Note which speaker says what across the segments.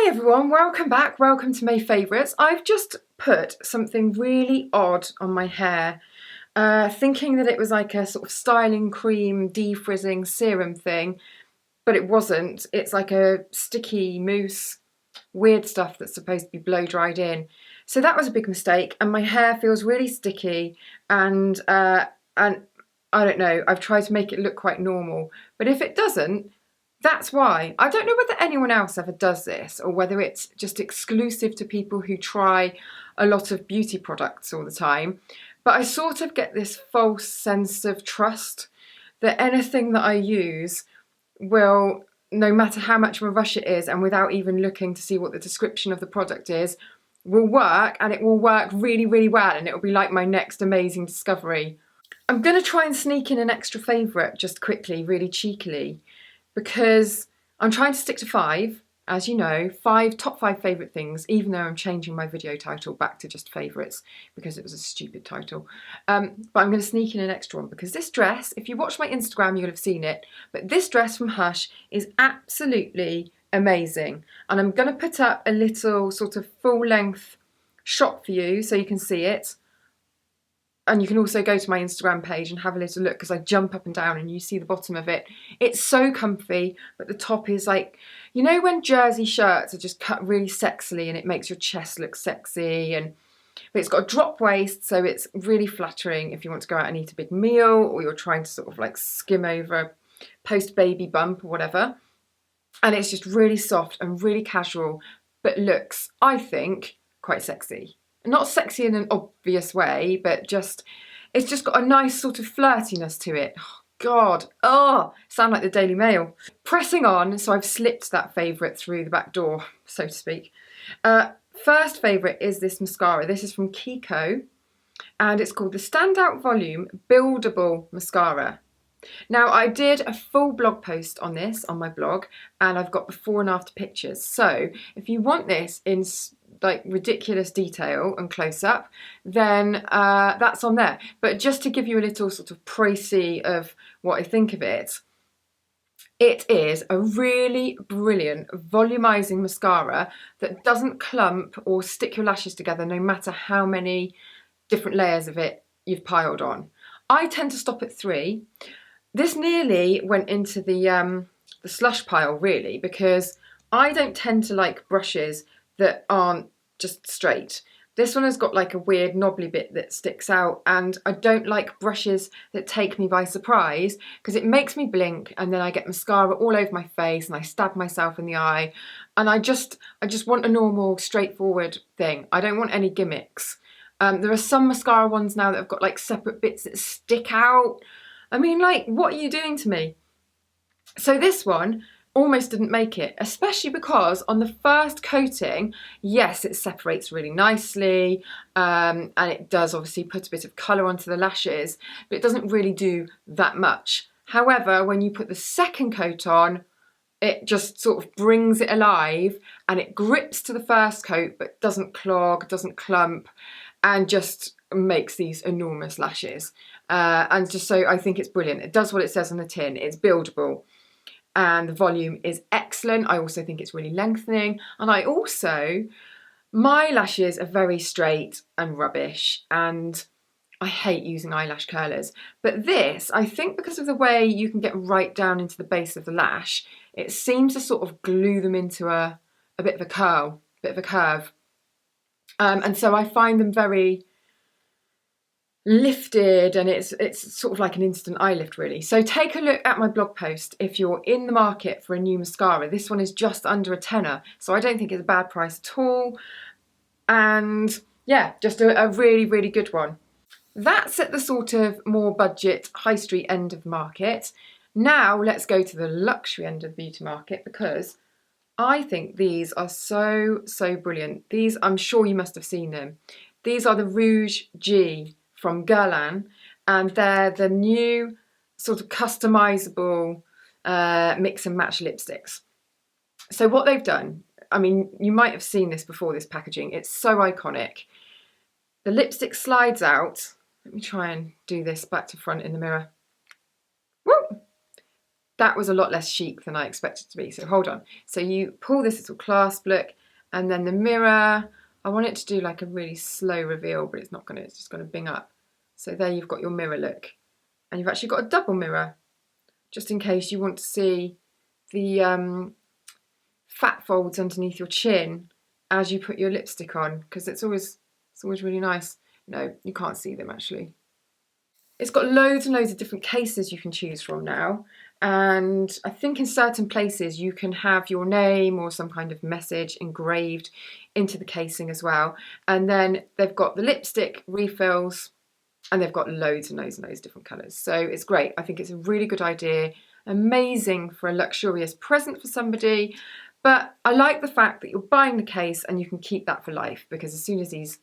Speaker 1: everyone, welcome back, welcome to my favourites. I've just put something really odd on my hair, thinking that it was like a sort of styling cream, defrizzing serum thing, but it wasn't. It's like a sticky mousse, weird stuff that's supposed to be blow dried in. So that was a big mistake, and my hair feels really sticky, and I don't know, I've tried to make it look quite normal, but if it doesn't, that's why. I don't know whether anyone else ever does this or whether it's just exclusive to people who try a lot of beauty products all the time, but I sort of get this false sense of trust that anything that I use will, no matter how much of a rush it is and without even looking to see what the description of the product is, will work, and it will work really, really well, and it will be like my next amazing discovery. I'm going to try and sneak in an extra favourite just quickly, really cheekily, because I'm trying to stick to 5, as you know, top 5 favourite things, even though I'm changing my video title back to just favourites because it was a stupid title. But I'm going to sneak in an extra one because this dress, if you watch my Instagram, you'll have seen it, but this dress from Hush is absolutely amazing. And I'm going to put up a little sort of full-length shot for you so you can see it. And you can also go to my Instagram page and have a little look because I jump up and down and you see the bottom of it. It's so comfy, but the top is like, you know when jersey shirts are just cut really sexily and it makes your chest look sexy, but it's got a drop waist, so it's really flattering if you want to go out and eat a big meal, or you're trying to sort of like skim over post-baby bump or whatever. And it's just really soft and really casual, but looks, I think, quite sexy. Not sexy in an obvious way, but it's just got a nice sort of flirtiness to it. Oh, God, sound like the Daily Mail. Pressing on, so I've slipped that favourite through the back door, so to speak. First favourite is this mascara. This is from Kiko, and it's called the Standout Volume Buildable Mascara. Now, I did a full blog post on this on my blog, and I've got before and after pictures. So if you want this in like ridiculous detail and close up, then that's on there. But just to give you a little sort of précis of what I think of it, it is a really brilliant volumizing mascara that doesn't clump or stick your lashes together no matter how many different layers of it you've piled on. I tend to stop at 3. This nearly went into the slush pile, really, because I don't tend to like brushes that aren't just straight. This one has got like a weird knobbly bit that sticks out, and I don't like brushes that take me by surprise because it makes me blink and then I get mascara all over my face and I stab myself in the eye, and I just want a normal, straightforward thing. I don't want any gimmicks. There are some mascara ones now that have got like separate bits that stick out. I mean, like, what are you doing to me? So this one almost didn't make it, especially because on the first coating, yes, it separates really nicely, and it does obviously put a bit of colour onto the lashes, but it doesn't really do that much. However, when you put the second coat on, it just sort of brings it alive and it grips to the first coat but doesn't clog, doesn't clump, and just makes these enormous lashes. And just so I think it's brilliant. It does what it says on the tin. It's buildable and the volume is excellent. I also think it's really lengthening, and my lashes are very straight and rubbish, and I hate using eyelash curlers. But this, I think because of the way you can get right down into the base of the lash, it seems to sort of glue them into a bit of a curl, bit of a curve. And so I find them very lifted, and it's sort of like an instant eye lift, really. So take a look at my blog post if you're in the market for a new mascara. This one is just under a tenner, so I don't think it's a bad price at all. And yeah, just a really, really good one. That's at the sort of more budget high street end of the market. Now let's go to the luxury end of the beauty market, because I think these are so, so brilliant. These, I'm sure you must have seen them. These are the Rouge G from Guerlain, and they're the new sort of customizable mix and match lipsticks. So what they've done, I mean, you might have seen this before, this packaging. It's so iconic. The lipstick slides out. Let me try and do this back to front in the mirror. Woo! That was a lot less chic than I expected it to be. So hold on. So you pull this little clasp look, and then the mirror. I want it to do like a really slow reveal, but it's not gonna, it's just gonna bing up. So there you've got your mirror look. And you've actually got a double mirror, just in case you want to see the fat folds underneath your chin as you put your lipstick on, because it's always really nice. No, you can't see them actually. It's got loads and loads of different cases you can choose from now. And I think in certain places you can have your name or some kind of message engraved into the casing as well. And then they've got the lipstick refills, and they've got loads and loads and loads of different colours. So it's great. I think it's a really good idea. Amazing for a luxurious present for somebody. But I like the fact that you're buying the case and you can keep that for life, because as soon as these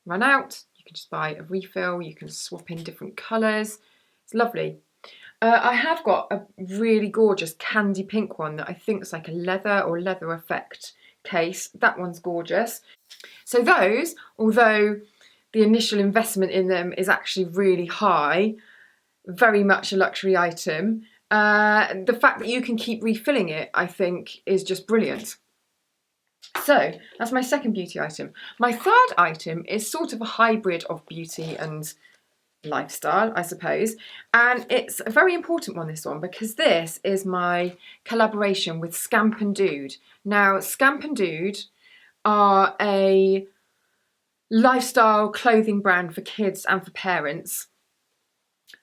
Speaker 1: run out, you can just buy a refill. You can swap in different colours. It's lovely. I have got a really gorgeous candy pink one that I think is like a leather or leather effect case. That one's gorgeous. So those, although the initial investment in them is actually really high, very much a luxury item, the fact that you can keep refilling it, I think, is just brilliant. So that's my second beauty item. My third item is sort of a hybrid of beauty and lifestyle, I suppose, and it's a very important one, this one, because this is my collaboration with Scamp and Dude. Now, Scamp and Dude are a lifestyle clothing brand for kids and for parents,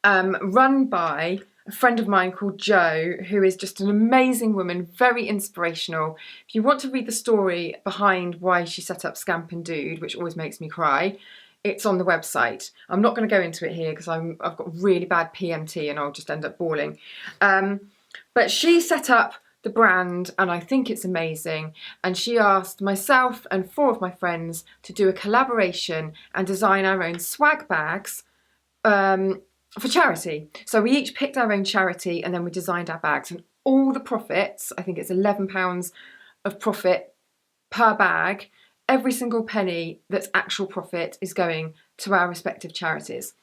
Speaker 1: run by a friend of mine called Jo, who is just an amazing woman, very inspirational. If you want to read the story behind why she set up Scamp and Dude, which always makes me cry, it's on the website. I'm not going to go into it here because I've got really bad PMT and I'll just end up bawling. But she set up the brand and I think it's amazing. And she asked myself and 4 of my friends to do a collaboration and design our own swag bags for charity. So we each picked our own charity and then we designed our bags, and all the profits, I think it's £11 of profit per bag. Every single penny that's actual profit is going to our respective charities.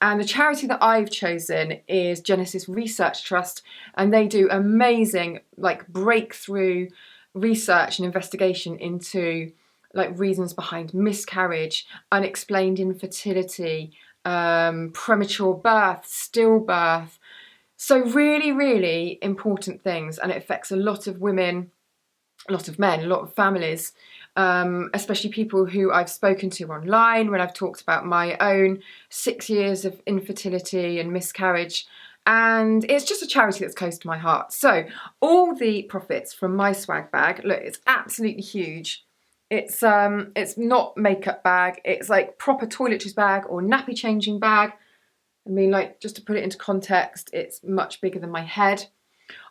Speaker 1: And the charity that I've chosen is Genesis Research Trust, and they do amazing, like, breakthrough research and investigation into like reasons behind miscarriage, unexplained infertility, premature birth, stillbirth. So really, really important things, and it affects a lot of women, a lot of men, a lot of families, especially people who I've spoken to online when I've talked about my own 6 years of infertility and miscarriage. And it's just a charity that's close to my heart. So all the profits from my swag bag, look, it's absolutely huge. It's not makeup bag, it's like proper toiletries bag or nappy changing bag. I mean, like, just to put it into context, it's much bigger than my head.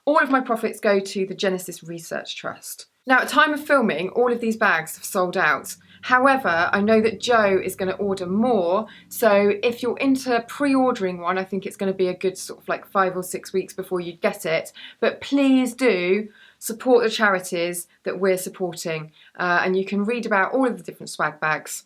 Speaker 1: All of my profits go to the Genesis Research Trust. Now, at time of filming, all of these bags have sold out. However, I know that Jo is going to order more, so if you're into pre-ordering one, I think it's going to be a good sort of like 5 or 6 weeks before you get it. But please do support the charities that we're supporting, and you can read about all of the different swag bags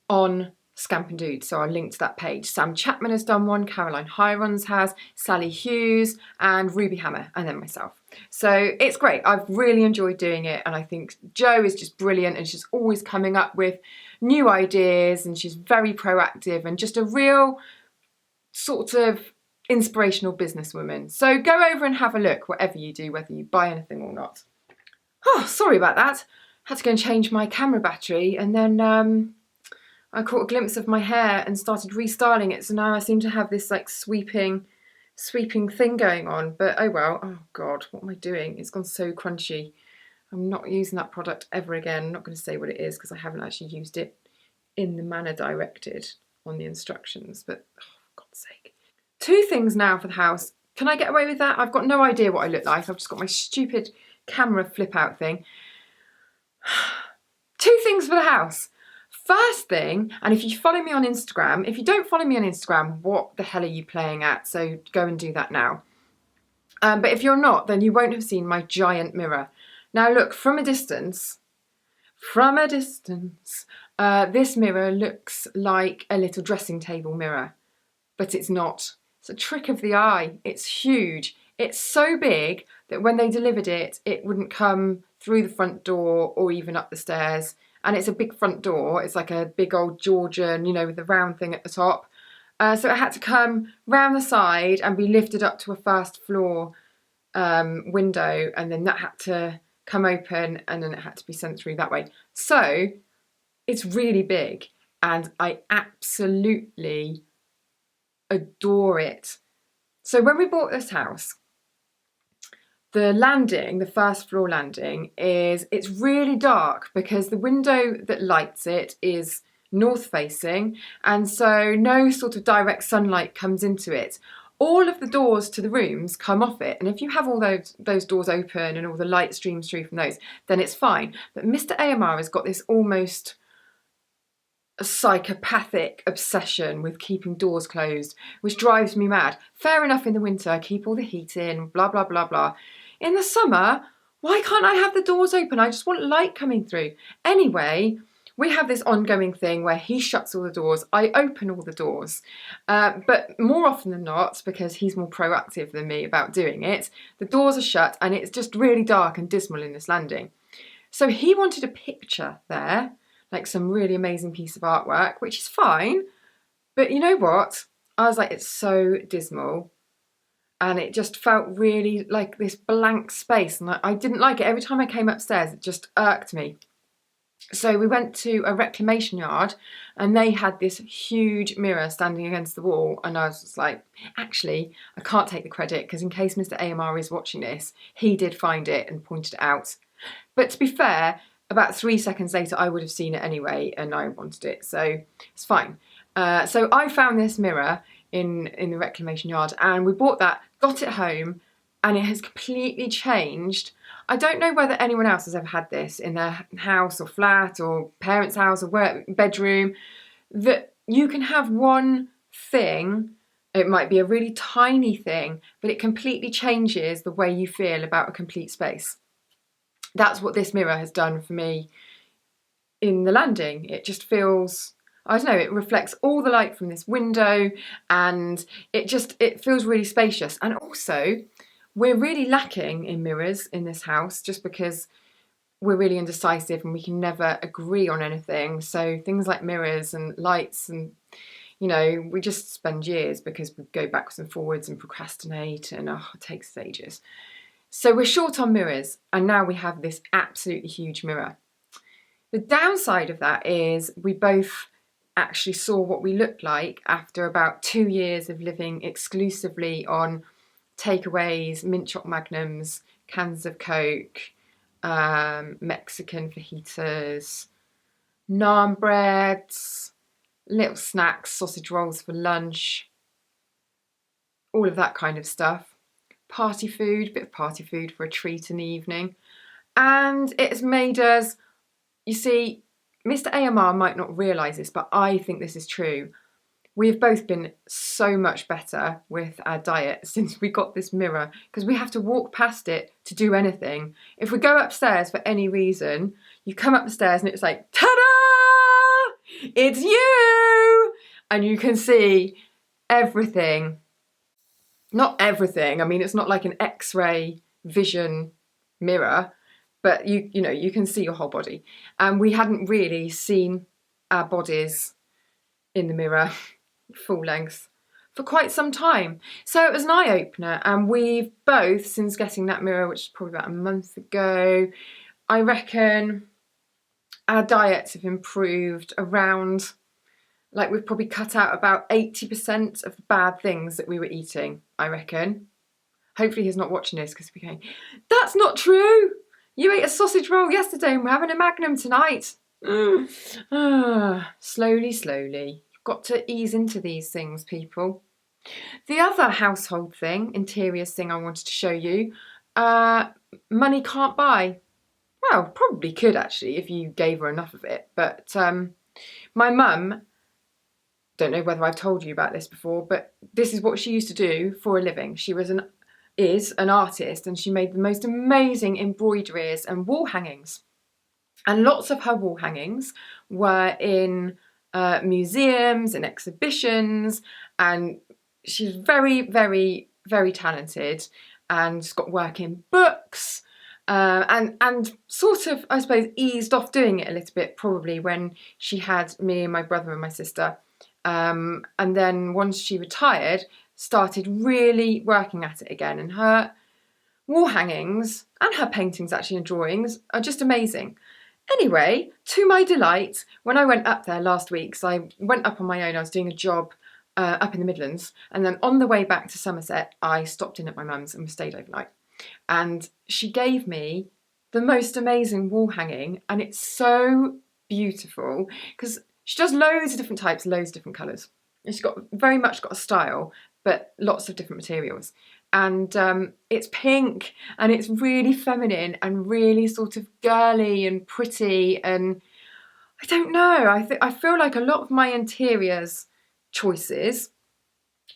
Speaker 1: on Scamp and Dude, so I'll link to that page. Sam Chapman has done one, Caroline Hirons has, Sally Hughes, and Ruby Hammer, and then myself. So it's great. I've really enjoyed doing it, and I think Jo is just brilliant, and she's always coming up with new ideas, and she's very proactive and just a real sort of inspirational businesswoman. So go over and have a look, whatever you do, whether you buy anything or not. Oh, sorry about that. Had to go and change my camera battery, and then I caught a glimpse of my hair and started restyling it, so now I seem to have this like sweeping thing going on, but oh well. Oh god, what am I doing? It's gone so crunchy. I'm not using that product ever again. I'm not going to say what it is because I haven't actually used it in the manner directed on the instructions, but oh, for God's sake. 2 things now for the house. Can I get away with that? I've got no idea what I look like. I've just got my stupid camera flip out thing. 2 things for the house. First thing, and if you follow me on Instagram, if you don't follow me on Instagram, what the hell are you playing at? So go and do that now. But if you're not, then you won't have seen my giant mirror. Now look, from a distance, this mirror looks like a little dressing table mirror, but it's not. It's a trick of the eye. It's huge. It's so big that when they delivered it, it wouldn't come through the front door or even up the stairs. And it's a big front door. It's like a big old Georgian, you know, with the round thing at the top. So it had to come round the side and be lifted up to a first floor window, and then that had to come open, and then it had to be sent through that way. So it's really big, and I absolutely adore it. So when we bought this house, the landing, the first floor landing, it's really dark because the window that lights it is north facing, and so no sort of direct sunlight comes into it. All of the doors to the rooms come off it, and if you have all those doors open and all the light streams through from those, then it's fine. But Mr. AMR has got this almost a psychopathic obsession with keeping doors closed, which drives me mad. Fair enough, in the winter, keep all the heat in, blah, blah, blah, blah. In the summer, why can't I have the doors open? I just want light coming through. Anyway, we have this ongoing thing where he shuts all the doors, I open all the doors. But more often than not, because he's more proactive than me about doing it, the doors are shut and it's just really dark and dismal in this landing. So he wanted a picture there, like some really amazing piece of artwork, which is fine. But you know what? I was like, it's so dismal. And it just felt really like this blank space. And I didn't like it. Every time I came upstairs, it just irked me. So we went to a reclamation yard, and they had this huge mirror standing against the wall, and I was just like, actually, I can't take the credit because in case Mr. AMR is watching this, he did find it and pointed it out. But to be fair, about 3 seconds later, I would have seen it anyway, and I wanted it, so it's fine. So I found this mirror in the reclamation yard, and we bought that, got it home, and it has completely changed. I don't know whether anyone else has ever had this in their house or flat or parents' house or bedroom, that you can have one thing, it might be a really tiny thing, but it completely changes the way you feel about a complete space. That's what this mirror has done for me in the landing. It just feels, I don't know, it reflects all the light from this window, and it feels really spacious. And also, we're really lacking in mirrors in this house just because we're really indecisive and we can never agree on anything. So things like mirrors and lights, and you know, we just spend years because we go backwards and forwards and procrastinate, and it takes ages. So we're short on mirrors, and now we have this absolutely huge mirror. The downside of that is we both actually saw what we looked like after about 2 years of living exclusively on takeaways, mint choc magnums, cans of Coke, Mexican fajitas, naan breads, little snacks, sausage rolls for lunch, all of that kind of stuff. Party food, bit of party food for a treat in the evening. And it's made us, you see, Mr. AMR might not realise this, but I think this is true. We've both been so much better with our diet since we got this mirror, because we have to walk past it to do anything. If we go upstairs for any reason, you come up the stairs and it's like, ta-da! It's you! And you can see everything. Not everything. I mean, it's not like an X-ray vision mirror, but you know, you can see your whole body. And we hadn't really seen our bodies in the mirror full length for quite some time. So it was an eye-opener, and we've both, since getting that mirror, which is probably about a month ago, I reckon our diets have improved around, like we've probably cut out about 80% of the bad things that we were eating, I reckon. Hopefully he's not watching this, because we're going, that's not true! You ate a sausage roll yesterday and we're having a Magnum tonight. Slowly, slowly. Got to ease into these things, people. The other household thing, interiors thing I wanted to show you, money can't buy. Well, probably could actually if you gave her enough of it. But my mum, don't know whether I've told you about this before, but this is what she used to do for a living. She is an artist, and she made the most amazing embroideries and wall hangings. And lots of her wall hangings were in museums and exhibitions, and she's very, very, very talented. and got work in books, and sort of, I suppose, eased off doing it a little bit probably when she had me and my brother and my sister. And then once she retired, started really working at it again. And her wall hangings and her paintings actually and drawings are just amazing. Anyway, to my delight, when I went up there last week, so I went up on my own, I was doing a job up in the Midlands, and then on the way back to Somerset, I stopped in at my mum's and stayed overnight. And she gave me the most amazing wall hanging, and it's so beautiful because she does loads of different types, loads of different colours. And she's got very much got a style, but lots of different materials. And it's pink, and it's really feminine and really sort of girly and pretty. And I don't know, I feel like a lot of my interiors choices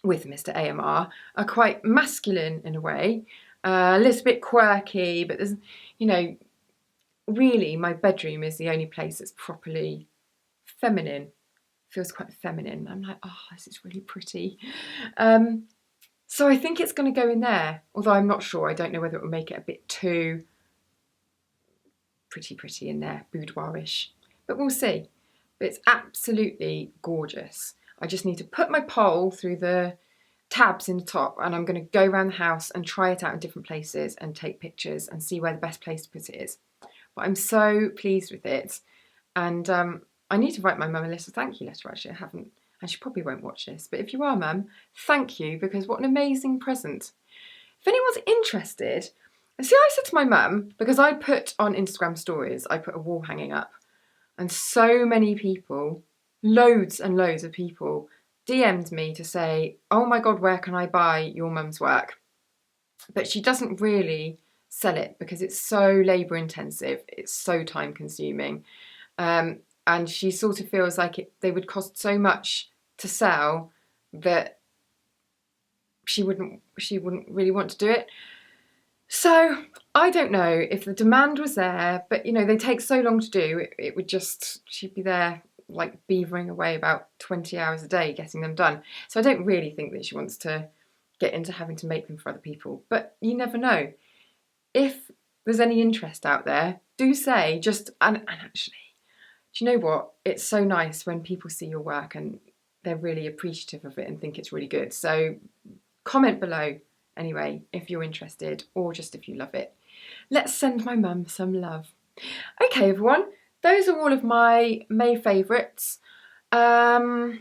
Speaker 1: with Mr. AMR are quite masculine in a way, a little bit quirky, but there's, you know, really my bedroom is the only place that's properly feminine. Feels quite feminine. I'm like, oh, this is really pretty. So I think it's going to go in there, although I'm not sure. I don't know whether it will make it a bit too pretty in there, boudoir-ish, but we'll see. But it's absolutely gorgeous. I just need to put my pole through the tabs in the top, and I'm going to go around the house and try it out in different places and take pictures and see where the best place to put it is. But I'm so pleased with it, and I need to write my mum a little thank you letter. Actually, I haven't, and she probably won't watch this, but if you are, Mum, thank you, because what an amazing present. If anyone's interested, and see, I said to my mum, because I put on Instagram stories, I put a wall hanging up, and so many people, loads and loads of people, DM'd me to say, oh my God, where can I buy your mum's work? But she doesn't really sell it because it's so labour intensive, it's so time consuming. And she sort of feels like they would cost so much to sell that she wouldn't really want to do it. So I don't know if the demand was there, but you know, they take so long to do, it would just, she'd be there like beavering away about 20 hours a day getting them done. So I don't really think that she wants to get into having to make them for other people, but you never know. If there's any interest out there, do say, and actually, do you know what? It's so nice when people see your work and they're really appreciative of it and think it's really good. So comment below anyway if you're interested, or just if you love it. Let's send my mum some love. Okay, everyone, those are all of my May favourites. I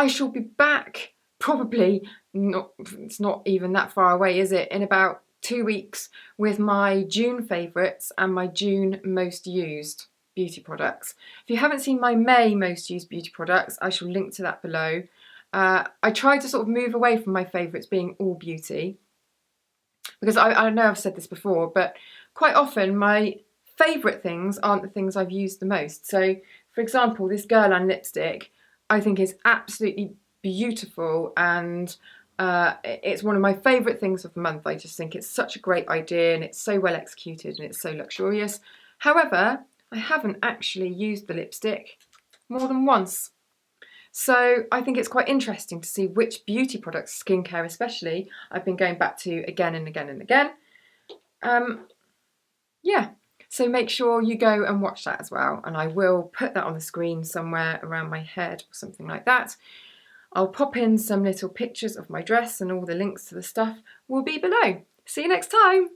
Speaker 1: shall be back probably, it's not even that far away, is it? In about 2 weeks with my June favourites and my June most used beauty products. If you haven't seen my May most used beauty products, I shall link to that below. I try to sort of move away from my favourites being all beauty, because I know I've said this before, but quite often my favourite things aren't the things I've used the most. So, for example, this Guerlain lipstick I think is absolutely beautiful, and it's one of my favourite things of the month. I just think it's such a great idea, and it's so well executed, and it's so luxurious. However, I haven't actually used the lipstick more than once. So I think it's quite interesting to see which beauty products, skincare especially, I've been going back to again and again and again. Yeah, so make sure you go and watch that as well, and I will put that on the screen somewhere around my head or something like that. I'll pop in some little pictures of my dress, and all the links to the stuff will be below. See you next time!